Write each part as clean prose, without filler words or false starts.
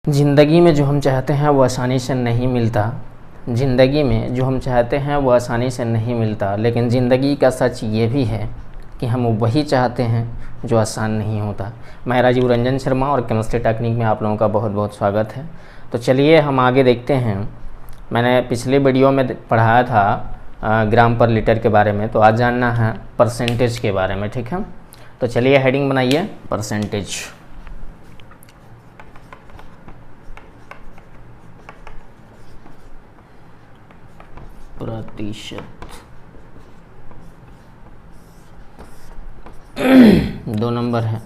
ज़िंदगी में जो हम चाहते हैं वो आसानी से नहीं मिलता। ज़िंदगी में जो हम चाहते हैं वो आसानी से नहीं मिलता, लेकिन ज़िंदगी का सच ये भी है कि हम वही चाहते हैं जो आसान नहीं होता। मैं राजीव रंजन शर्मा और केमिस्ट्री टेक्निक में आप लोगों का बहुत बहुत स्वागत है। तो चलिए हम आगे देखते हैं। मैंने पिछले वीडियो में पढ़ाया था ग्राम पर लीटर के बारे में, तो आज जानना है परसेंटेज के बारे में। ठीक है, तो चलिए हेडिंग बनाइए परसेंटेज। प्रतिशत 2 नंबर है।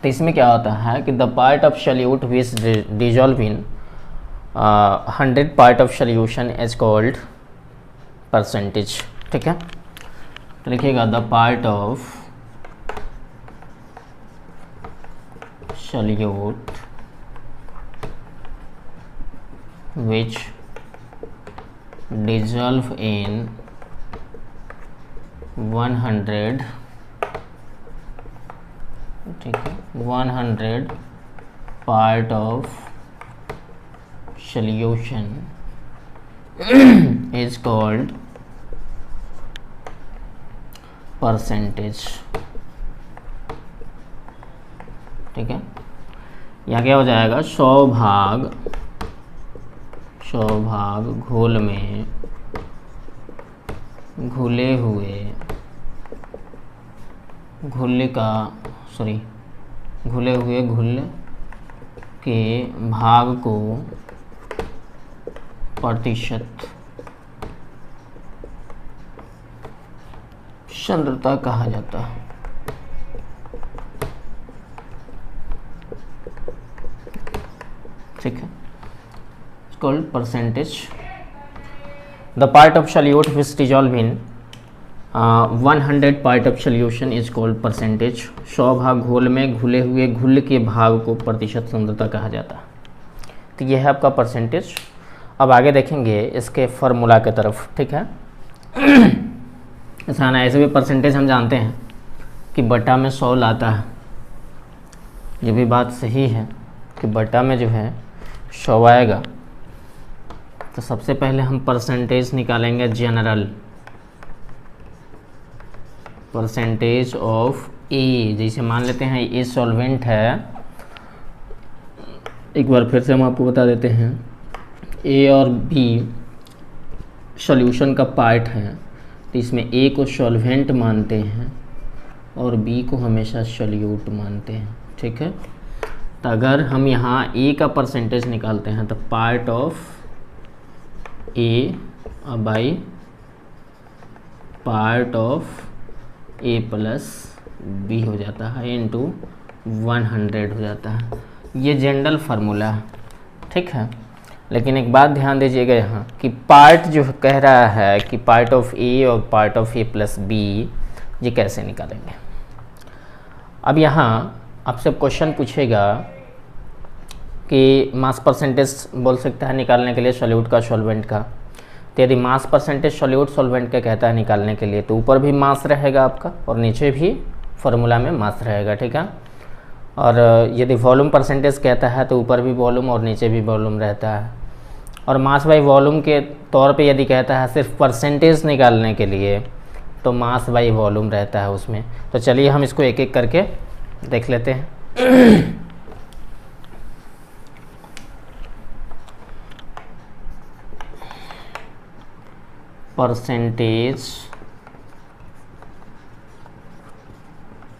तो इसमें क्या होता है कि the part of solute which dissolve in 100 part of solution is called percentage. ठीक है, तो लिखिएगा the part of solute which dissolve in 100, ठीक है, 100 part of solution is called percentage। ठीक है, यहाँ क्या हो जाएगा, 100 भाग घोल में घुले हुए घुल के भाग को प्रतिशत सांद्रता कहा जाता है। ठीक है, called percentage। The part of solute which dissolve in 100 part of solution is called percentage। 100 भाग घोल में घुले हुए घुल के भाग को प्रतिशत सांद्रता कहा जाता है। तो यह है आपका परसेंटेज। अब आगे देखेंगे इसके फार्मूला की तरफ। ठीक है, आसान है। ऐसे भी परसेंटेज हम जानते हैं कि बटा में 100 लाता है। ये भी बात सही है कि बटा में जो है 100 आएगा। तो सबसे पहले हम परसेंटेज निकालेंगे जनरल, परसेंटेज ऑफ ए। जैसे मान लेते हैं ए सॉल्वेंट है, एक बार फिर से हम आपको बता देते हैं, ए और बी सॉल्यूशन का पार्ट है। तो इसमें ए को सॉल्वेंट मानते हैं और बी को हमेशा सॉल्यूट मानते हैं। ठीक है, तो अगर हम यहाँ ए का परसेंटेज निकालते हैं तो part of A by part of A plus B हो जाता है इंटू 100 हो जाता है। ये जनरल फार्मूला है। ठीक है, लेकिन एक बात ध्यान दीजिएगा यहाँ कि पार्ट जो कह रहा है कि पार्ट ऑफ ए और part of A plus B, ये कैसे निकालेंगे। अब यहाँ आपसे क्वेश्चन पूछेगा कि मास परसेंटेज बोल सकता है निकालने के लिए सॉल्यूट का सॉल्वेंट का। तो यदि मास परसेंटेज सॉल्यूट सॉल्वेंट का कहता है निकालने के लिए, तो ऊपर भी मास रहेगा आपका और नीचे भी फार्मूला में मास रहेगा। ठीक है, और यदि वॉल्यूम परसेंटेज कहता है तो ऊपर भी वॉल्यूम और नीचे भी वॉल्यूम रहता है। और मास बाई वॉल्यूम के तौर पे यदि कहता है सिर्फ परसेंटेज निकालने के लिए, तो मास बाई वॉल्यूम रहता है उसमें। तो चलिए हम इसको एक एक करके देख लेते हैं। परसेंटेज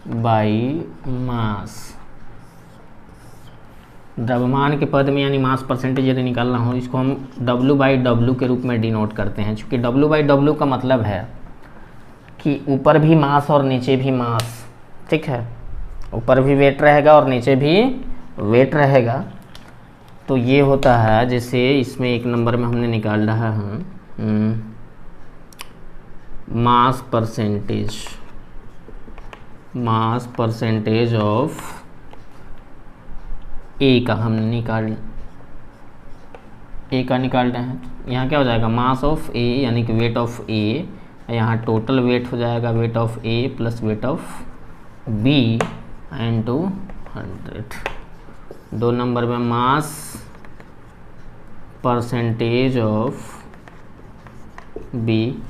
बाई मास, द्रव्यमान के पद में यानी मास परसेंटेज यदि निकालना हो, इसको हम W/W के रूप में डिनोट करते हैं। चूँकि W/W का मतलब है कि ऊपर भी मास और नीचे भी मास। ठीक है, ऊपर भी वेट रहेगा और नीचे भी वेट रहेगा। तो ये होता है, जैसे इसमें 1 नंबर में हमने निकाल रहा है मास परसेंटेज ऑफ ए का हमने निकाल रहे हैं। यहाँ क्या हो जाएगा, मास ऑफ ए यानी कि वेट ऑफ ए, यहाँ टोटल वेट हो जाएगा weight of A plus weight of B into 100। 2 number में मास परसेंटेज ऑफ बी।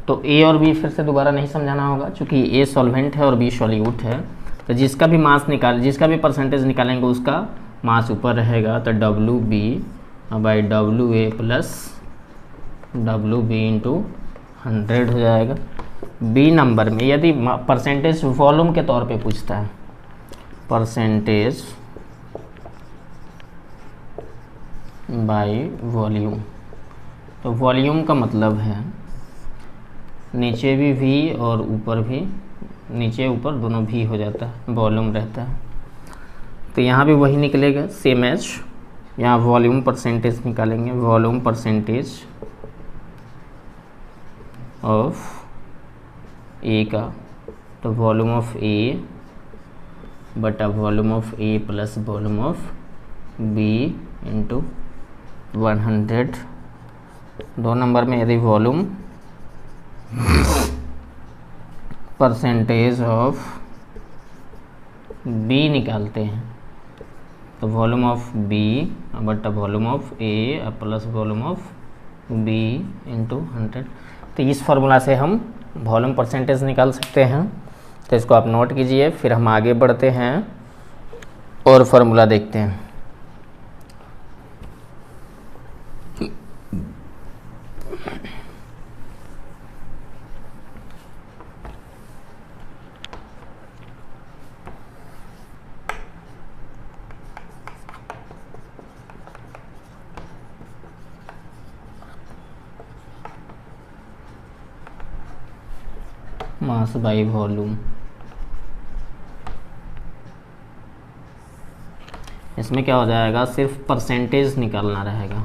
तो ए और बी फिर से दोबारा नहीं समझाना होगा, क्योंकि ए सॉल्वेंट है और बी सॉल्यूट है। तो जिसका भी परसेंटेज निकालेंगे उसका मास ऊपर रहेगा। तो W B by W A plus W B into 100 हो जाएगा। बी नंबर में यदि परसेंटेज वॉल्यूम के तौर पे पूछता है, परसेंटेज बाई वॉल्यूम, तो वॉल्यूम का मतलब है नीचे भी वी और ऊपर भी, नीचे ऊपर दोनों भी हो जाता है, वॉल्यूम रहता है। तो यहाँ भी वही निकलेगा सेम एज, यहाँ वॉल्यूम परसेंटेज निकालेंगे, वॉल्यूम परसेंटेज ऑफ ए का, तो वॉल्यूम ऑफ ए बटा volume of A plus volume of B into 100। 2 number में यदि वॉल्यूम परसेंटेज ऑफ बी निकालते हैं तो वॉल्यूम ऑफ बी बटा volume of A plus volume of B into 100। तो इस फार्मूला से हम वॉल्यूम परसेंटेज निकाल सकते हैं। तो इसको आप नोट कीजिए, फिर हम आगे बढ़ते हैं और फार्मूला देखते हैं। मास बाई वॉल्यूम, इसमें क्या हो जाएगा, सिर्फ परसेंटेज निकालना रहेगा।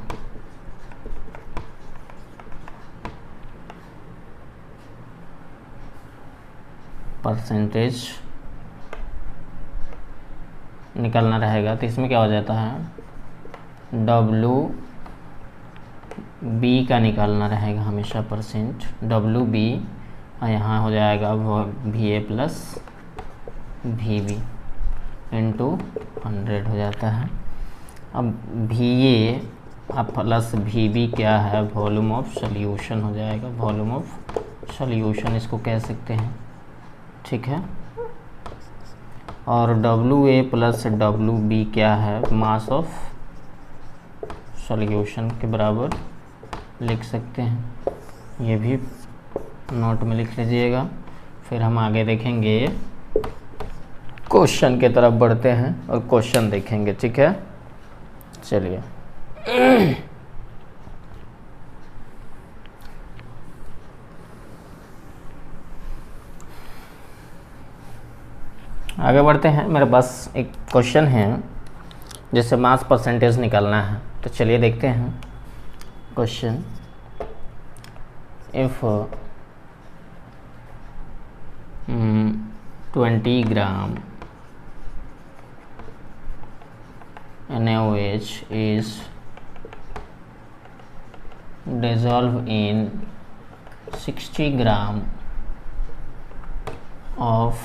परसेंटेज निकालना रहेगा तो इसमें क्या हो जाता है, डब्लू बी का निकालना रहेगा हमेशा परसेंट, डब्लू बी, और यहाँ हो जाएगा V A plus V B into 100 हो जाता है। अब V A plus V B क्या है, वॉल्यूम ऑफ सॉल्यूशन हो जाएगा, वॉल्यूम ऑफ सॉल्यूशन इसको कह सकते हैं, ठीक है। और W A plus W B क्या है, मास ऑफ सॉल्यूशन के बराबर लिख सकते हैं, ये भी नोट में लिख लीजिएगा। फिर हम आगे देखेंगे, क्वेश्चन की तरफ बढ़ते हैं और क्वेश्चन देखेंगे, ठीक है। चलिए आगे बढ़ते हैं। मेरे पास एक क्वेश्चन है जिससे मास परसेंटेज निकालना है, तो चलिए देखते हैं question. If 20 gram NaOH is dissolved in 60 gram of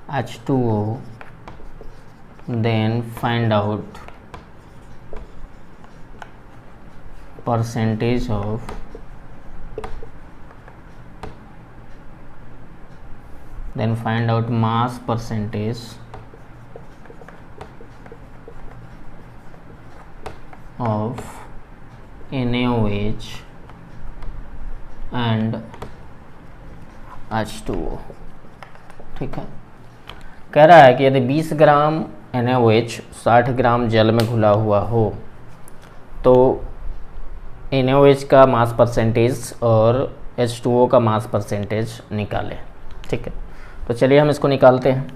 H2O, then find out percentage of mass percentage of NaOH and H2O, ठीक है। कह रहा है कि यदि 20 ग्राम NaOH 60 ग्राम जल में घुला हुआ हो तो NaOH का मास परसेंटेज और H2O का मास परसेंटेज निकालें, ठीक है। तो चलिए हम इसको निकालते हैं।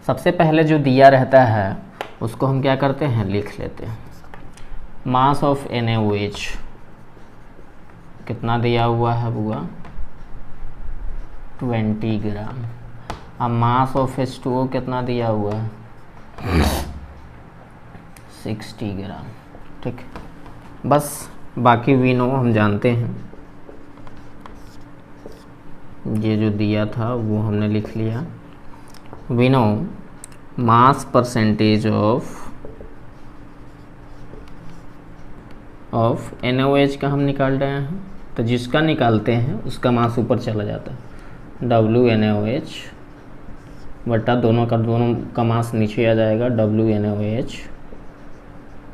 सबसे पहले जो दिया रहता है उसको हम क्या करते हैं, लिख लेते हैं। मास ऑफ NaOH कितना दिया हुआ है बुआ, 20 ग्राम। अब मास ऑफ H2O कितना दिया हुआ है, 60 ग्राम, ठीक। बस बाकी वी नो हम जानते हैं, ये जो दिया था वो हमने लिख लिया। We know mass percentage of of NaOH का हम निकाल रहे हैं, तो जिसका निकालते हैं उसका मास ऊपर चला जाता है, WNaOH बटा दोनों का मास नीचे आ जाएगा, WNaOH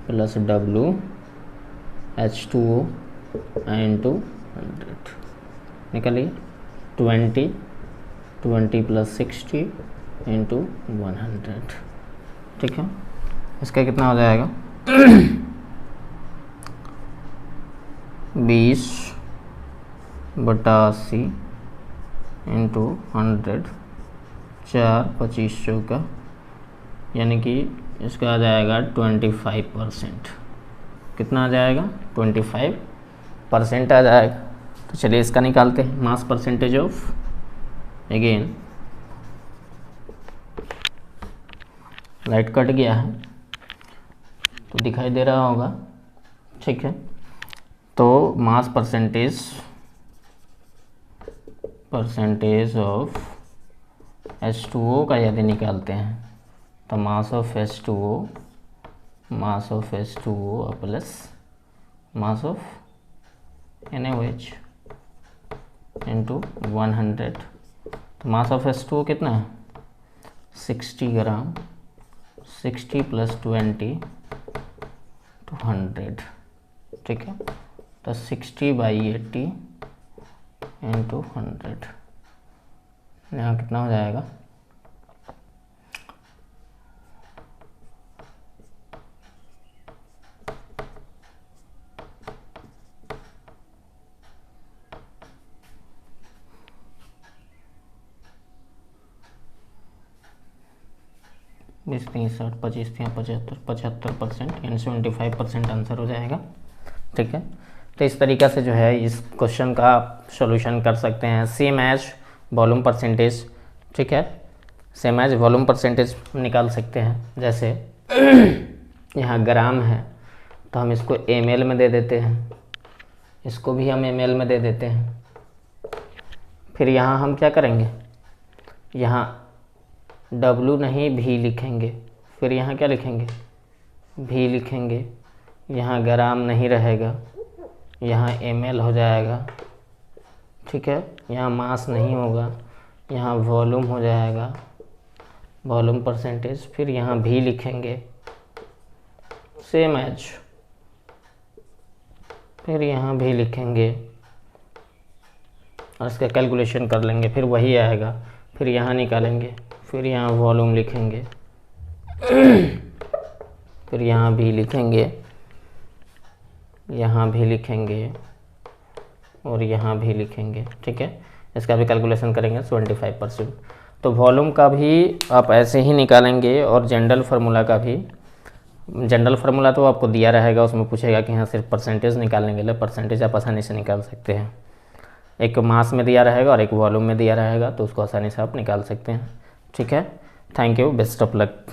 प्लस WH2O इंटू 100 निकलिए 20 प्लस 60 इंटू 100। ठीक है, इसका कितना हो जाएगा 20/80 इंटू 100, 4 25 का, यानी कि इसका आ जाएगा 25%। कितना आ जाएगा 25% आ जाएगा। तो चलिए इसका निकालते हैं, मास percentage of, again light cut गया है तो दिखाई दे रहा होगा। ठीक है, तो मास परसेंटेज ऑफ H2O का यदि निकालते हैं तो mass of H2O plus mass of NaOH into 100। तो मास ऑफ H2O कितना है 60 ग्राम, 60 प्लस 20 तो 100। ठीक है, तो 60/80 इंटू 100, यहाँ कितना हो जाएगा 20 3 60 25 3 75% यानी 75% आंसर हो जाएगा। ठीक है, तो इस तरीक़ा से जो है इस क्वेश्चन का सॉल्यूशन कर सकते हैं, सेम एज वॉल्यूम परसेंटेज। ठीक है, सेम एज वॉल्यूम परसेंटेज निकाल सकते हैं। जैसे यहाँ ग्राम है तो हम इसको ml में दे देते हैं, इसको भी हम ml में दे देते हैं। फिर यहाँ हम क्या करेंगे, यहाँ W नहीं V लिखेंगे, फिर यहाँ क्या लिखेंगे V लिखेंगे, यहाँ ग्राम नहीं रहेगा, यहाँ ml हो जाएगा। ठीक है, यहाँ मास नहीं होगा, यहाँ वॉल्यूम हो जाएगा, वॉल्यूम परसेंटेज। फिर यहाँ V लिखेंगे सेम एज, फिर यहाँ भी लिखेंगे और इसका कैलकुलेशन कर लेंगे, फिर वही आएगा। फिर यहाँ निकालेंगे, फिर यहाँ वॉल्यूम लिखेंगे, फिर यहाँ भी लिखेंगे, यहाँ भी लिखेंगे और यहाँ भी लिखेंगे। ठीक है, इसका भी कैलकुलेशन करेंगे 25%। तो वॉल्यूम का भी आप ऐसे ही निकालेंगे और जनरल फार्मूला का भी। जनरल फार्मूला तो आपको दिया रहेगा, उसमें पूछेगा कि हाँ सिर्फ परसेंटेज निकालने के लिए, परसेंटेज आप आसानी से निकाल सकते हैं। एक मास में दिया रहेगा और एक वॉल्यूम में दिया रहेगा, तो उसको आसानी से आप निकाल सकते हैं। ठीक है, thank you, best of luck.